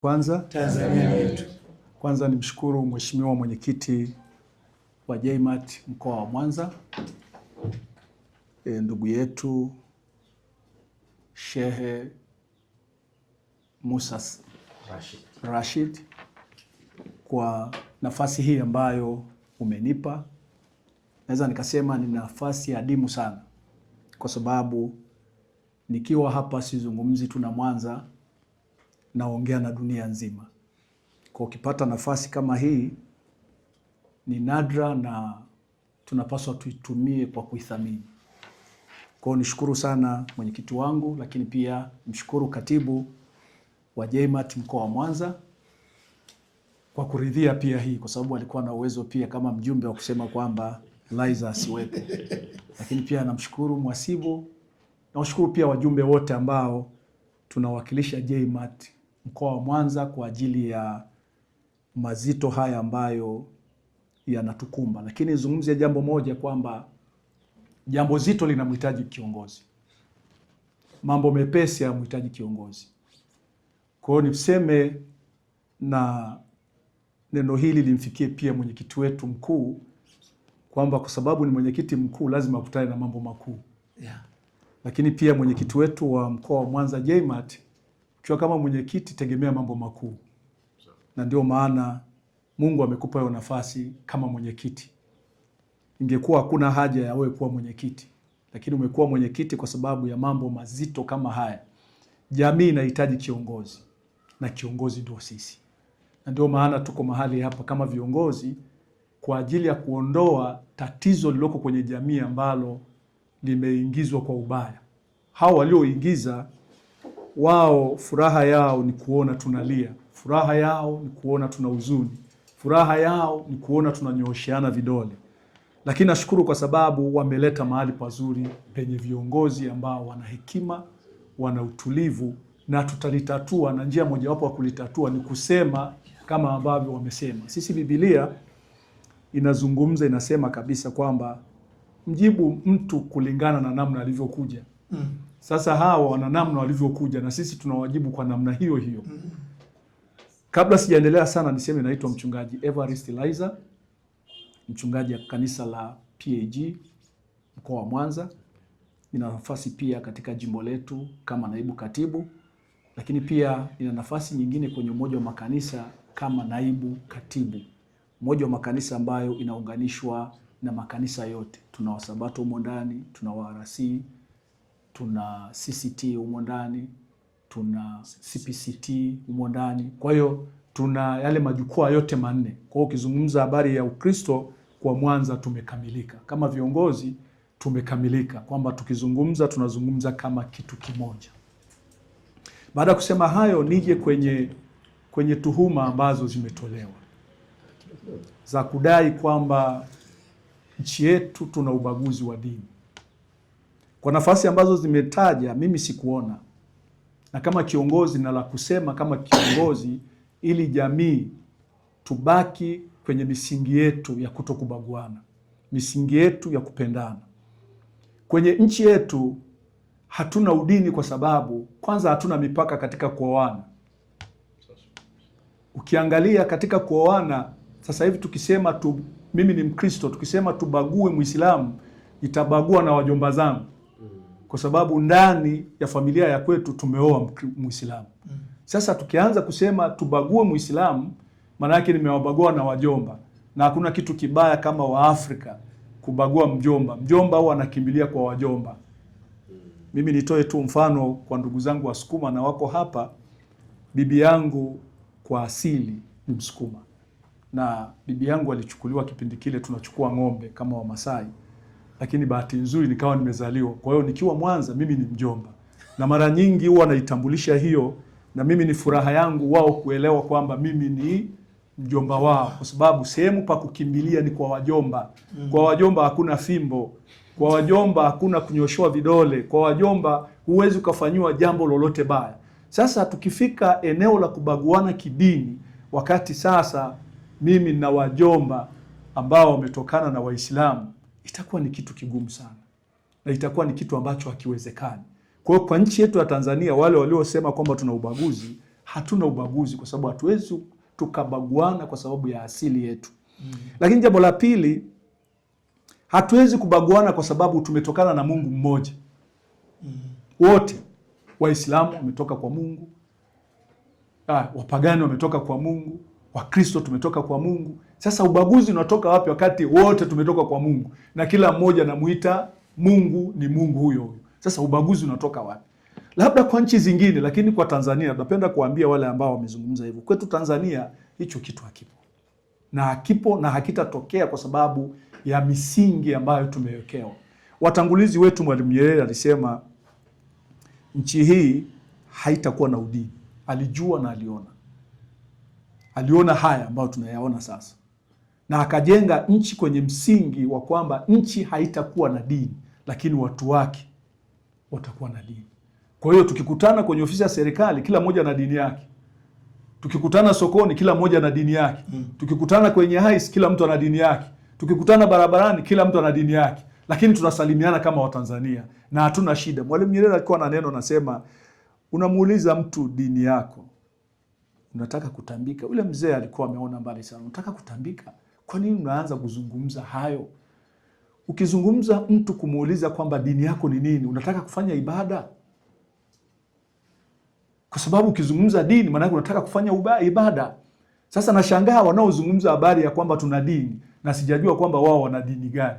Kwanza Tanzania yetu. Kwanza nimshukuru Mheshimiwa Mwenyekiti wa JMAT mkoa wa Mwanza, ndugu yetu Shehe Musa Rashid kwa nafasi hii ambayo umenipa. Naweza nikasema ni nafasi adimu sana, kwa sababu nikiwa hapa sizungumzi tu na Mwanza, naongea na dunia nzima. Kwa ukipata nafasi kama hii ni nadra na tunapaswa tuitumie kwa kuithamini. Kwa nishukuru sana mwenyekiti wangu, lakini pia mshukuru katibu wa JMAT mkoa wa Mwanza kwa kuridhia pia hii, kwa sababu alikuwa na uwezo pia kama mjumbe wa kusema kwamba Laizer asiwepo. Lakini pia namshukuru mhasibu, na washukuru pia wajumbe wote ambao tunawakilisha JMAT mkoa wa Mwanza kwa ajili ya mazito haya ambayo yanatukumba. Lakini nizungumzie jambo moja, kwamba jambo zito linamhitaji kiongozi, mambo mepesi yanamhitaji kiongozi. Kwa hiyo niseme na neno hili limfikie pia mwenyekiti wetu mkuu, kwamba kwa sababu ni mwenyekiti mkuu lazima akutane na mambo makuu. Lakini pia mwenyekiti wetu wa mkoa wa Mwanza JMAT, ukiwa kama mwenyekiti tegemea mambo makuu. Na ndio maana Mungu amekupa hiyo nafasi kama mwenyekiti. Ingekuwa hakuna haja ya wewe kuwa mwenyekiti, lakini umekuwa mwenyekiti kwa sababu ya mambo mazito kama haya. Jamii inahitaji kiongozi, na kiongozi ndio sisi. Na ndio maana tuko mahali hapa kama viongozi kwa ajili ya kuondoa tatizo liloko kwenye jamii ambalo limeingizwa kwa ubaya. Hao walioingiza, wao furaha yao ni kuona tunalia, furaha yao ni kuona tuna huzuni, furaha yao ni kuona tunanyoosheana vidole. Lakini nashukuru kwa sababu wameleta mahali pazuri penye viongozi ambao wana hekima, wana utulivu, na tutalitatua, na njia mojawapo ya kulitatua ni kusema kama ambavyo wamesema. Sisi Biblia inazungumza, inasema kabisa kwamba mjibu mtu kulingana na namna alivyokuja. Sasa hawa wana namna walivyokuja, na sisi tunawajibu kwa namna hiyo hiyo. Kabla sijaendelea sana, niseme naitwa mchungaji Evarist Laizer, mchungaji wa kanisa la PAG mkoa wa Mwanza. Nina nafasi pia katika jimbo letu kama naibu katibu, lakini pia nina nafasi nyingine kwenye umoja wa makanisa kama naibu katibu. Umoja wa makanisa ambayo inaunganishwa na makanisa yote. Tuna Wasabato humo ndani, tuna WRC, tuna CCT humo ndani, tuna CPCT humo ndani. Kwa hiyo tuna yale majukwaa yote manne. Kwa hiyo ukizungumza habari ya Ukristo kwa Mwanza tumekamilika. Kama viongozi tumekamilika, kwamba tukizungumza tunazungumza kama kitu kimoja. Baada ya kusema hayo, nije kwenye tuhuma ambazo zimetolewa za kudai kwamba nchi yetu tuna ubaguzi wa dini. Kwa nafasi ambazo zimetaja, mimi sikuona, na kama kiongozi na la kusema kama kiongozi, ili jamii tubaki kwenye misingi yetu ya kutokubaguana, misingi yetu ya kupendana. Kwenye nchi yetu hatuna udini, kwa sababu kwanza hatuna mipaka katika kuoana. Ukiangalia katika kuoana sasa hivi, tukisema mimi ni Mkristo, tukisema tubague Muislamu, itabagua na wajomba zangu, kwa sababu ndani ya familia ya kwetu tumeoa Muislamu. Sasa tukianza kusema tubague Muislamu, maana yake nimewabagua na wajomba. Na hakuna kitu kibaya kama Waafrika kubagua mjomba. Mjomba huwa anakimbilia kwa wajomba. Mimi nitoe tu mfano kwa ndugu zangu Wasukuma na wako hapa. Bibi yangu kwa asili ni Msukuma, na bibi yangu alichukuliwa kipindi kile tunachukua ng'ombe kama Wamasai, lakini bahati nzuri nikawa nimezaliwa. Kwa hiyo nikiwa Mwanza mimi ni mjomba, na mara nyingi huwa naitambulisha hiyo, na mimi ni furaha yangu wao kuelewa kwamba mimi ni mjomba wao, kwa sababu sehemu pa kukimbilia ni kwa wajomba. Kwa wajomba hakuna fimbo, kwa wajomba hakuna kunyoshoa vidole, kwa wajomba huwezi ukafanywa jambo lolote baya. Sasa tukifika eneo la kubaguana kidini, wakati sasa mimi na wajomba ambao wametokana na Waislamu, itakuwa ni kitu kigumu sana, na itakuwa ni kitu ambacho hakiwezekani. Kwa hiyo kwa nchi yetu ya Tanzania, wale waliosema kwamba tuna ubaguzi hatuna ubaguzi, kwa sababu hatuwezi tukabaguana kwa sababu ya asili yetu. Lakini jambo la pili, hatuwezi kubaguana kwa sababu tumetokana na Mungu mmoja. Wote Waislamu wametoka kwa Mungu, wapagani wametoka kwa Mungu, Wakristo tumetoka kwa Mungu. Sasa ubaguzi unatoka wapi wakati wote tumetoka kwa Mungu na kila mmoja anamuita Mungu ni Mungu huyo huyo? Sasa ubaguzi unatoka wapi? Labda kwa nchi zingine, lakini kwa Tanzania napenda kuambia wale ambao wamezungumza hivyo, kwetu Tanzania hicho kitu hakipo na hakitatokea kwa sababu ya misingi ambayo tumewekewa. Watangulizi wetu, Mwalimu Nyerere alisema nchi hii haitakuwa na udini. Alijua na aliona haya ambayo tunayaona sasa, na akajenga nchi kwenye msingi wa kwamba nchi haitakuwa na dini, lakini watu wake watakuwa na dini. Kwa hiyo tukikutana kwenye ofisi ya serikali, kila mmoja na dini yake. Tukikutana sokoni, kila mmoja na dini yake. Tukikutana kwenye hais, kila mtu ana dini yake. Tukikutana barabarani, kila mtu ana dini yake, lakini tunasalimiana kama Watanzania na hatuna shida. Mwalimu Nyerere alikuwa na neno nasema, unamuuliza mtu dini yako, unataka kutambika? Ule mzee alikuwa ameona mbali sana. Unataka kutambika? Kwa nini unaanza kuzungumza hayo? Ukizungumza mtu kumuuliza kwamba dini yako ni nini, unataka kufanya ibada? Kwa sababu ukizungumza dini, maana yake unataka kufanya ibada. Sasa nashangaa wanaozungumza habari ya kwamba tuna dini na sijajua kwamba wao wana dini gani,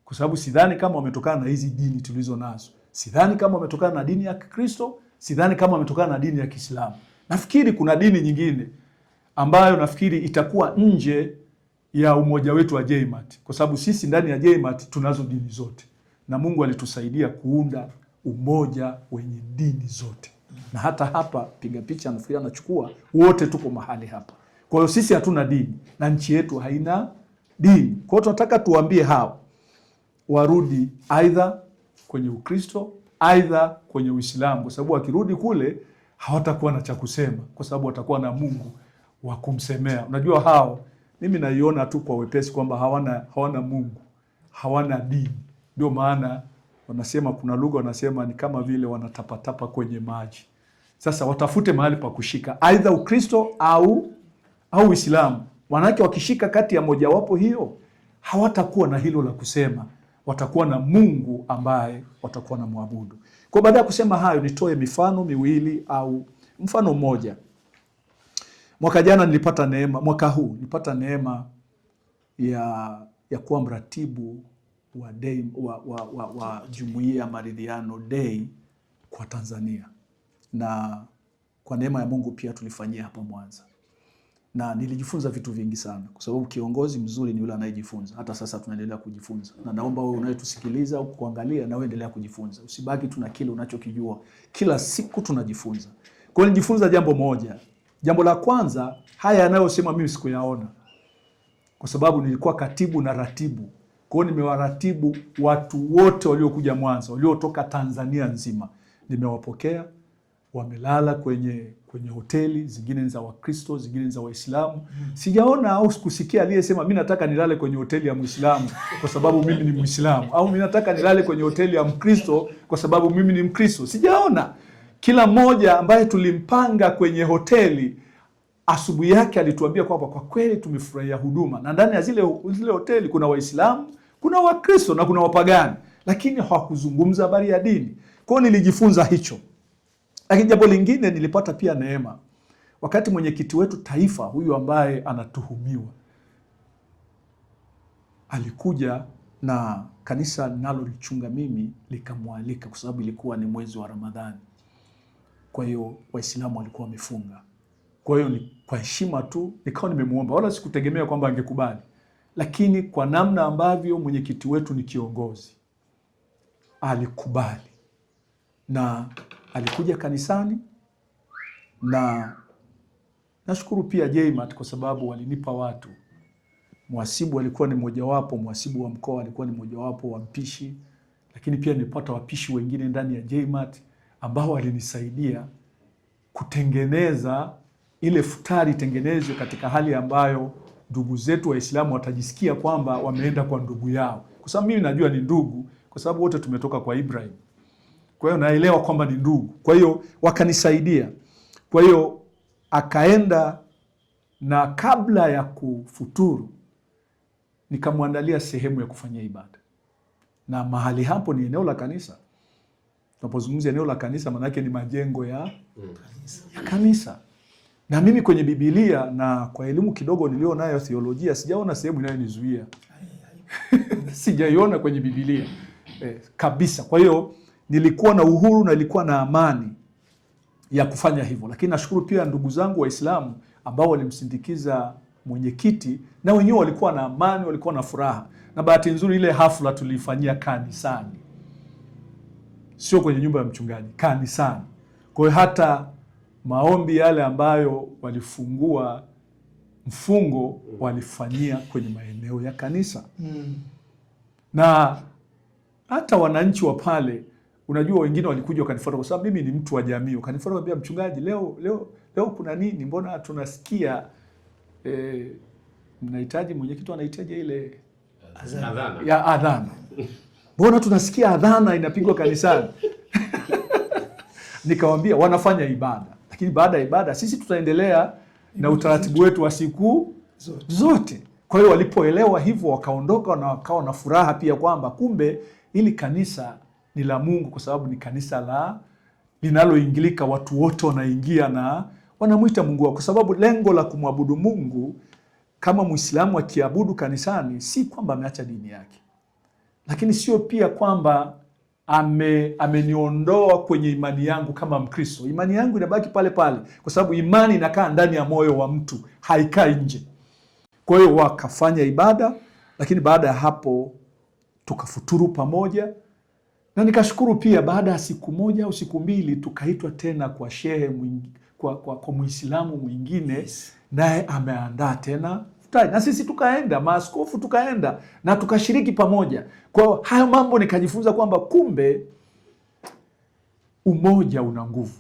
kwa sababu sidhani kama wametokana na hizi dini tulizo nazo. Sidhani kama wametokana na dini ya Kristo, sidhani kama wametokana na dini ya Kiislamu. Nafikiri kuna dini nyingine ambayo nafikiri itakuwa nje ya umoja wetu wa JMAT, kwa sababu sisi ndani ya JMAT tunazo dini zote na Mungu alitusaidia kuunda umoja wenye dini zote. Na hata hapa piga picha nafikiri anachukua, wote tuko mahali hapa. Kwa hiyo sisi hatuna dini na nchi yetu haina dini. Kwa hiyo tunataka tuambie hao warudi aidha kwenye Ukristo aidha kwenye Uislamu, kwa sababu wakirudi kule hawatakuwa na cha kusema, kwa sababu watakuwa na Mungu wa kumsemea. Unajua hao, mimi naiona tu kwa wepesi kwamba hawana Mungu, hawana dini. Ndio maana wanasema, kuna lugha wanasema ni kama vile wanatapatapa kwenye maji. Sasa watafute mahali pa kushika, aidha Ukristo au Uislamu. Wanawake wakishika kati ya mojawapo hiyo, hawatakuwa na hilo la kusema, watakuwa na Mungu ambaye watakuwa na muabudu. Kwa baada ya kusema hayo, nitoe mifano miwili au mfano mmoja. Mwaka jana nilipata neema, mwaka huu nilipata neema ya kuwa mratibu wa day wa Jumuiya ya Maridhiano Day kwa Tanzania, na kwa neema ya Mungu pia tulifanyia hapa Mwanza, na nilijifunza vitu vingi sana, kwa sababu kiongozi mzuri ni yule anayejifunza. Hata sasa tunaendelea kujifunza, na naomba wewe unayetusikiliza au kuangalia, na wewe endelea kujifunza. Usibaki tu na kile unachokijua, kila siku tunajifunza. Kwa hiyo nilijifunza jambo moja. Jambo la kwanza, haya yanayosema mimi sikuyaona, kwa sababu nilikuwa katibu na ratibu. Kwa hiyo nimewaratibu watu wote waliokuja Mwanza, waliotoka Tanzania nzima. Nimewapokea, wamelala kwenye hoteli, zingine ni za Wakristo, zingine ni za Waislamu. Sijaona au kusikia aliyesema mimi nataka nilale kwenye hoteli ya Muislamu kwa sababu mimi ni Muislamu, au mimi nataka nilale kwenye hoteli ya Mkristo kwa sababu mimi ni Mkristo. Sijaona. Kila mmoja ambaye tulimpanga kwenye hoteli, asubuhi yake alituambia kwamba kwa kweli tumefurahia huduma, na ndani ya zile hoteli kuna Waislamu, kuna Wakristo na kuna wapagani, lakini hawakuzungumza habari ya dini. Kwa hiyo nilijifunza hicho. Lakini jambo lingine, nilipata pia neema wakati mwenyekiti wetu taifa huyu ambaye anatuhumiwa alikuja, na kanisa ninalolichunga mimi likamwalika, kwa sababu ilikuwa ni mwezi wa Ramadhani. Kwa hiyo Waislamu walikuwa wamefunga. Kwa hiyo ni kwa heshima tu nikawa nimemuomba, wala sikutegemea kwamba angekubali, lakini kwa namna ambavyo mwenyekiti wetu ni kiongozi, alikubali na alikuja kanisani. Na nashukuru pia JMAT kwa sababu walinipa watu. Mhasibu alikuwa ni mojawapo, mhasibu wa mkoa alikuwa ni mojawapo wa mpishi, lakini pia nilipata wapishi wengine ndani ya JMAT ambao walinisaidia kutengeneza ile futari tengenezwe katika hali ambayo ndugu zetu Waislamu watajisikia kwamba wameenda kwa ndugu yao, kwa sababu mimi najua ni ndugu, kwa sababu wote tumetoka kwa Ibrahim. Kwa hiyo naelewa kwamba ni ndugu. Kwa hiyo wakanisaidia. Kwa hiyo akaenda, na kabla ya kufuturu nikamwandalia sehemu ya kufanyia ibada, na mahali hapo ni eneo la kanisa. Tunapozungumzia eneo la kanisa, maana yake ni majengo ya kanisa. Na mimi kwenye Biblia na kwa elimu kidogo nilio nayo theolojia, sijaona sehemu inayonizuia. Sijaiona kwenye Biblia kabisa. Kwa hiyo nilikuwa na uhuru na nilikuwa na amani ya kufanya hivyo. Lakini nashukuru pia ndugu zangu Waislamu ambao walimsindikiza mwenyekiti, na wenyewe walikuwa na amani, walikuwa na furaha. Na bahati nzuri ile hafla tulifanyia kanisani, sio kwenye nyumba ya mchungaji, kanisani. Kwa hiyo hata maombi yale ambayo walifungua mfungo walifanyia kwenye maeneo ya kanisa. Na hata wananchi wa pale, unajua, wengine walikuja wakanifuata, kwa sababu mimi ni mtu wa jamii. Wakanifuata wakaniambia, mchungaji, leo kuna nini? Mbona tunasikia mnahitaji, mwenyekiti anahitaji ile adhana. Mbona tunasikia adhana inapigwa kanisani? Nikawambia wanafanya ibada, lakini baada ya ibada sisi tutaendelea na utaratibu wetu wa siku zote. Kwa hiyo walipoelewa hivyo wakaondoka, na wakawa na furaha pia kwamba kumbe hili kanisa ni la Mungu, kwa sababu ni kanisa linaloingilika, watu wote wanaingia na wanamwita Mungu wao, kwa sababu lengo la kumwabudu Mungu kama Muislamu akiabudu kanisani si kwamba ameacha dini yake, lakini sio pia kwamba ameniondoa kwenye imani yangu kama Mkristo. Imani yangu inabaki pale pale, kwa sababu imani inakaa ndani ya moyo wa mtu, haikai nje. Kwa hiyo wakafanya ibada, lakini baada ya hapo tukafuturu pamoja, na nikashukuru pia baada ya siku moja au siku mbili tukaitwa tena kwa shehe kwa Muislamu mwingine, naye ameandaa tena futari, na sisi tukaenda, maaskofu tukaenda na tukashiriki pamoja. Kwa hayo mambo nikajifunza kwamba kumbe umoja una nguvu.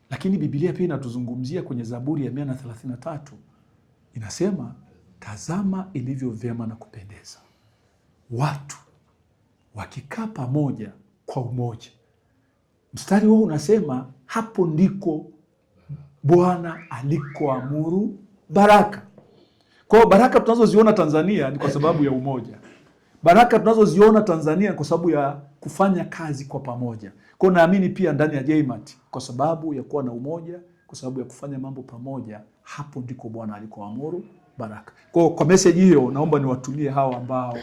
Lakini Biblia pia inatuzungumzia kwenye Zaburi ya 133, inasema, tazama ilivyo vyema na kupendeza watu wakikaa pamoja kwa umoja. Mstari huo unasema hapo ndiko Bwana alikoamuru baraka. Kwa hiyo baraka tunazoziona Tanzania ni kwa sababu ya umoja. Baraka tunazoziona Tanzania ni kwa sababu ya kufanya kazi kwa pamoja. Kwa hiyo naamini pia ndani ya JMAT, kwa sababu ya kuwa na umoja, kwa sababu ya kufanya mambo pamoja, hapo ndiko Bwana alikoamuru baraka. Kwa message hiyo naomba niwatumie hawa ambao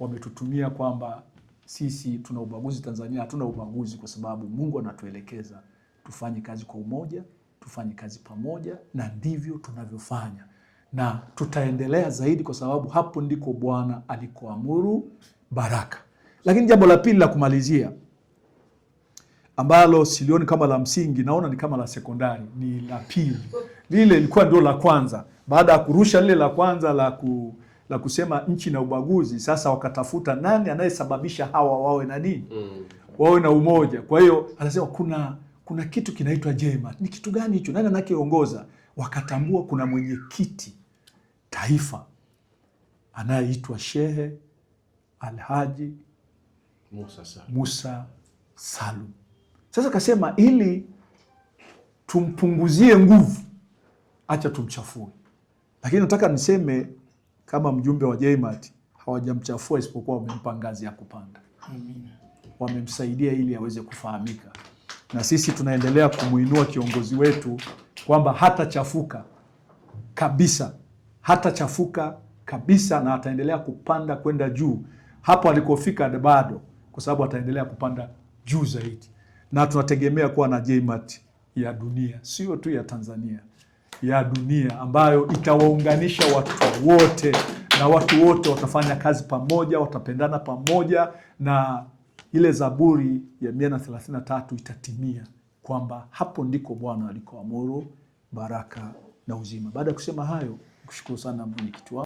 wametutumia kwamba sisi tuna ubaguzi Tanzania. Hatuna ubaguzi, kwa sababu Mungu anatuelekeza tufanye kazi kwa umoja, tufanye kazi pamoja, na ndivyo tunavyofanya, na tutaendelea zaidi, kwa sababu hapo ndiko Bwana alikoamuru baraka. Lakini jambo la pili la kumalizia, ambalo silioni kama la msingi, naona ni kama la sekondari, ni la pili. Lile lilikuwa ndio la kwanza. Baada ya kurusha lile la kwanza la kusema nchi na ubaguzi, sasa wakatafuta nani anayesababisha hawa wawe na nini, wawe na umoja. Kwa hiyo anasema kuna kitu kinaitwa JMAT. Ni kitu gani hicho? Nani anayeongoza? Wakatambua kuna mwenyekiti taifa anayeitwa Shehe Alhaji Musa Salum. Sasa kasema ili tumpunguzie nguvu, acha tumchafue. Lakini nataka niseme kama mjumbe wa JMAT, hawajamchafua isipokuwa wamempa ngazi ya kupanda. Wamemsaidia ili aweze kufahamika, na sisi tunaendelea kumuinua kiongozi wetu kwamba hatachafuka kabisa, na ataendelea kupanda kwenda juu hapo alikofika bado, kwa sababu ataendelea kupanda juu zaidi. Na tunategemea kuwa na JMAT ya dunia, sio tu ya Tanzania, ya dunia, ambayo itawaunganisha watu wote, na watu wote watafanya kazi pamoja, watapendana pamoja, na ile Zaburi ya 133 itatimia kwamba hapo ndiko Bwana alikoamuru baraka na uzima. Baada ya kusema hayo, kushukuru sana mwenyekiti wangu.